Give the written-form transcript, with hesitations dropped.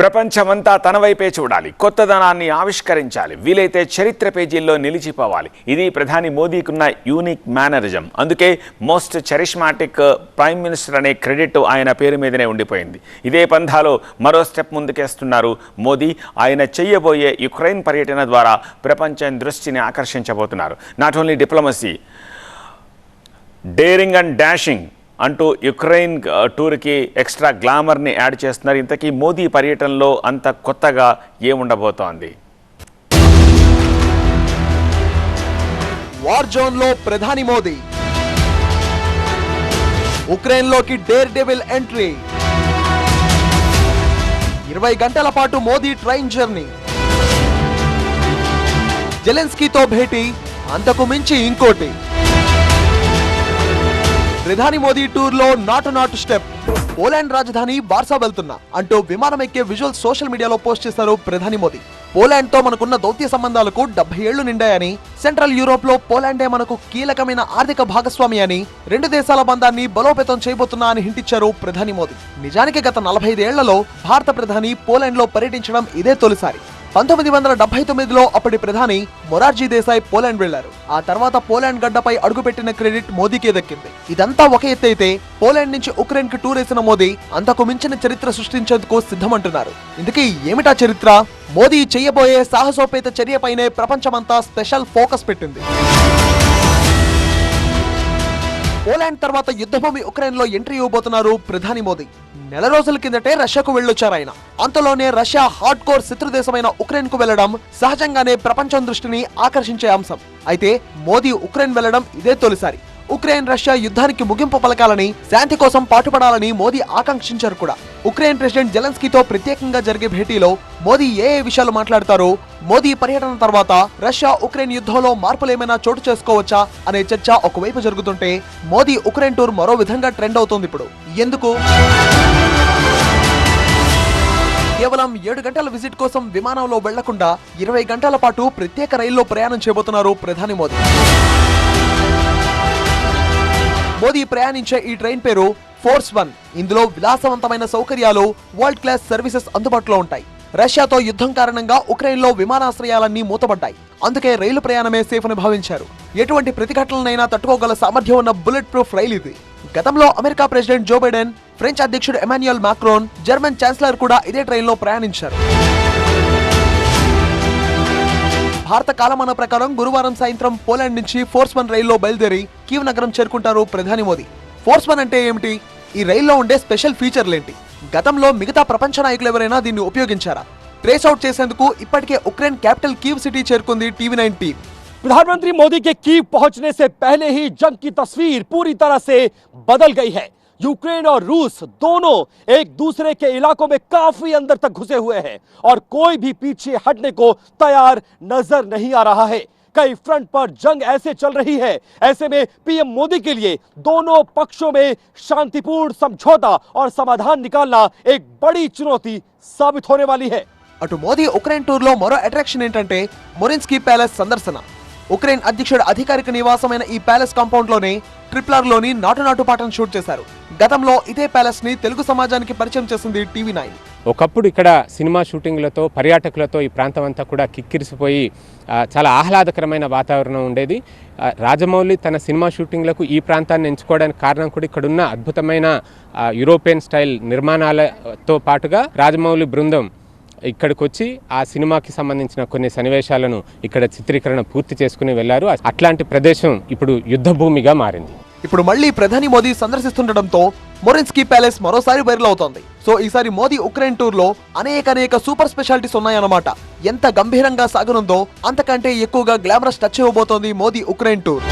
ప్రపంచమంతా తన వైపే చూడాలి, కొత్తదనాన్ని ఆవిష్కరించాలి, వీలైతే చరిత్ర పేజీల్లో నిలిచిపోవాలి. ఇది ప్రధాని మోదీకున్న యూనిక్ మేనరిజం. అందుకే మోస్ట్ చరిష్మాటిక్ ప్రైమ్ మినిస్టర్ అనే క్రెడిట్ ఆయన పేరు మీదనే ఉండిపోయింది. ఇదే పంథాలో మరో స్టెప్ ముందుకేస్తున్నారు మోదీ. ఆయన చేయబోయే యుక్రెయిన్ పర్యటన ద్వారా ప్రపంచం దృష్టిని ఆకర్షించబోతున్నారు. Not only diplomacy, daring and dashing అంటూ యుక్రెయిన్ టూర్కి ఎక్స్ట్రా గ్లామర్ని యాడ్ చేస్తున్నారు. ఇంతకీ మోదీ పర్యటనలో అంత కొత్తగా ఏముండబోతోంది? వార్ జోన్లో ప్రధాని మోదీ, ఉక్రెయిన్లోకి డేర్ డెవిల్ ఎంట్రీ, 20 గంటల పాటు మోదీ ట్రైన్ జర్నీ, జెలెన్స్కీతో భేటీ, అంతకు మించి ఇంకోటి. ప్రధాని మోదీ టూర్ లో నాటు స్టెప్. పోలాండ్ రాజధాని వార్సా వెళ్తున్నా అంటూ విమానం ఎక్కే విజువల్ సోషల్ మీడియాలో పోస్ట్ చేశారు ప్రధాని మోదీ. పోలాండ్ తో మనకున్న దౌత్య సంబంధాలకు 70 ఏళ్లు నిండాయని, సెంట్రల్ యూరోప్ లో పోలాండే మనకు కీలకమైన ఆర్థిక భాగస్వామి అని, 2 దేశాల బంధాన్ని బలోపేతం చేయబోతున్నా అని హింటిచ్చారు ప్రధాని మోదీ. నిజానికి గత 45 ఏళ్లలో భారత ప్రధాని పోలాండ్ లో పర్యటించడం ఇదే తొలిసారి. 1979లో అప్పటి ప్రధాని మొరార్జీ దేశాయ్ పోలాండ్ వెళ్లారు. ఆ తర్వాత పోలాండ్ గడ్డపై అడుగుపెట్టిన క్రెడిట్ మోదీకే దక్కింది. ఇదంతా ఒక ఎత్తైతే, పోలాండ్ నుంచి ఉక్రెయిన్ కి టూర్ వేసిన మోదీ అంతకు మించిన చరిత్ర సృష్టించేందుకు సిద్ధమంటున్నారు. ఇందుకీ ఏమిటా చరిత్ర? మోదీ చేయబోయే సాహసోపేత చర్యపైనే ప్రపంచమంతా స్పెషల్ ఫోకస్ పెట్టింది. పోలాండ్ తర్వాత యుద్ధభూమి ఉక్రెయిన్ లో ఎంట్రీ ఇవ్వబోతున్నారు ప్రధాని మోదీ. నెల రోజుల కిందటే రష్యాకు వెళ్ళొచ్చారు ఆయన. అంతలోనే రష్యా హార్డ్ కోర్ శత్రు దేశమైన ఉక్రెయిన్ కు వెళ్లడం సహజంగానే ప్రపంచం దృష్టిని ఆకర్షించే అంశం. అయితే మోదీ ఉక్రెయిన్ వెళ్లడం ఇదే తొలిసారి. ఉక్రెయిన్ రష్యా యుద్ధానికి ముగింపు పలకాలని, శాంతి కోసం పాటుపడాలని మోదీ ఆకాంక్షించారు కూడా. ఉక్రెయిన్ ప్రెసిడెంట్ జెలెన్స్కీతో ప్రత్యేకంగా జరిగే భేటీలో మోదీ ఏ విషయాలు మాట్లాడతారో, మోదీ పర్యటన తర్వాత రష్యా ఉక్రెయిన్ యుద్ధంలో మార్పులేమైనా చోటు చేసుకోవచ్చా అనే చర్చ ఒకవైపు జరుగుతుంటే, మోదీ ఉక్రెయిన్ టూర్ మరో విధంగా ట్రెండ్ అవుతోంది ఇప్పుడు. ఎందుకు? కేవలం 7 గంటల విజిట్ కోసం విమానంలో వెళ్లకుండా 20 గంటల పాటు ప్రత్యేక రైల్లో ప్రయాణం చేయబోతున్నారు ప్రధాని మోదీ. మోదీ ప్రయాణించే ఈ ట్రైన్ పేరు ఫోర్స్ 1. ఇందులో విలాసవంతమైన సౌకర్యాలు, వరల్డ్ క్లాస్ సర్వీసెస్ అందుబాటులో ఉంటాయి. రష్యాతో యుద్ధం కారణంగా ఉక్రెయిన్ లో విమానాశ్రయాలన్నీ మూతపడ్డాయి. అందుకే రైలు ప్రయాణమే సేఫ్ అని భావించారు. ఎటువంటి ప్రతిఘటనలైనా తట్టుకోగల సామర్థ్యం ఉన్న బుల్లెట్ ప్రూఫ్ రైలు ఇది. గతంలో America president Joe Biden, French అధ్యక్షుడు ఎమాన్యుయల్ మాక్రోన్, జర్మన్ ఛాన్సలర్ కూడా ఇదే ట్రైన్లో ప్రయాణించారు. భారత కాలమాన ప్రకారం గురువారం సాయంత్రం పోలాండ్ నుంచి ఫోర్స్ 1 రైల్లో బయలుదేరి కీవ్ నగరం చేరుకుంటారు ప్రధాని మోదీ. ఫోర్స్ 1 అంటే ఏమిటి? ఈ రైల్లో ఉండే స్పెషల్ ఫీచర్లేంటి? గతంలో మిగతా ప్రపంచ నాయకులు ఎవరైనా దీన్ని ఉపయోగించారా? ట్రేస్ అవుట్ చేసేందుకు ఇప్పటికే ఉక్రెయిన్ క్యాపిటల్ కీవ్ సిటీ చేరుకుంది టీవీ9 టీम। प्रधानमंत्री मोदी के कीव पहुंचने से पहले ही जंग की तस्वीर पूरी तरह से बदल गई है। यूक्रेन और रूस दोनों एक दूसरे के इलाकों में काफी अंदर तक घुसे हुए हैं और कोई भी पीछे हटने को तैयार नजर नहीं आ रहा है। कई फ्रंट पर जंग ऐसे चल रही है, ऐसे में पीएम मोदी के लिए दोनों पक्षों में शांतिपूर्ण समझौता और समाधान निकालना एक बड़ी चुनौती साबित होने वाली है। అటు మోదీ ఉక్రెయిన్ టూర్ లో మరో అట్రాక్షన్ ఏంటంటే మొరిన్స్కీ ప్యాలెస్ సందర్శన. ఉక్రెయిన్ అధ్యక్షుడి అధికారిక నివాసమైన ఈ ప్యాలెస్ కాంపౌండ్ లోనే ట్రిప్లర్ లోని నాటు పాటను షూట్ చేశారు. గతంలో ఇదే ప్యాలెస్ ని తెలుగు సమాజానికి పరిచయం చేసింది టీవీ9. ఒకప్పుడు ఇక్కడ సినిమా షూటింగ్లతో, పర్యాటకులతో ఈ ప్రాంతం అంతా కూడా కిక్కిరిసిపోయి చాలా ఆహ్లాదకరమైన వాతావరణం ఉండేది. రాజమౌళి తన సినిమా షూటింగ్లకు ఈ ప్రాంతాన్ని ఎంచుకోవడానికి కారణం కూడా ఇక్కడున్న అద్భుతమైన యూరోపియన్ స్టైల్ నిర్మాణాలతో పాటుగా రాజమౌళి బృందం ఇక్కడికి వచ్చి ఆ సినిమాకి సంబంధించిన కొన్ని సన్నివేశాలను ఇక్కడ చిత్రీకరణ పూర్తి చేసుకుని వెళ్లారు. అట్లాంటి ప్రదేశం ఇప్పుడు యుద్ధ భూమిగా మారింది. ఇప్పుడు మళ్ళీ ప్రధాని మోదీ సందర్శిస్తుండటంతో మొరిన్స్కీ ప్యాలెస్ మరోసారి వైరల్ అవుతోంది. సో ఈసారి మోదీ ఉక్రెయిన్ టూర్ లో అనేక సూపర్ స్పెషాలిటీస్ ఉన్నాయన్నమాట. ఎంత గంభీరంగా సాగనుందో అంతకంటే ఎక్కువగా గ్లామరస్ టచ్ ఇవ్వబోతోంది మోదీ ఉక్రెయిన్ టూర్.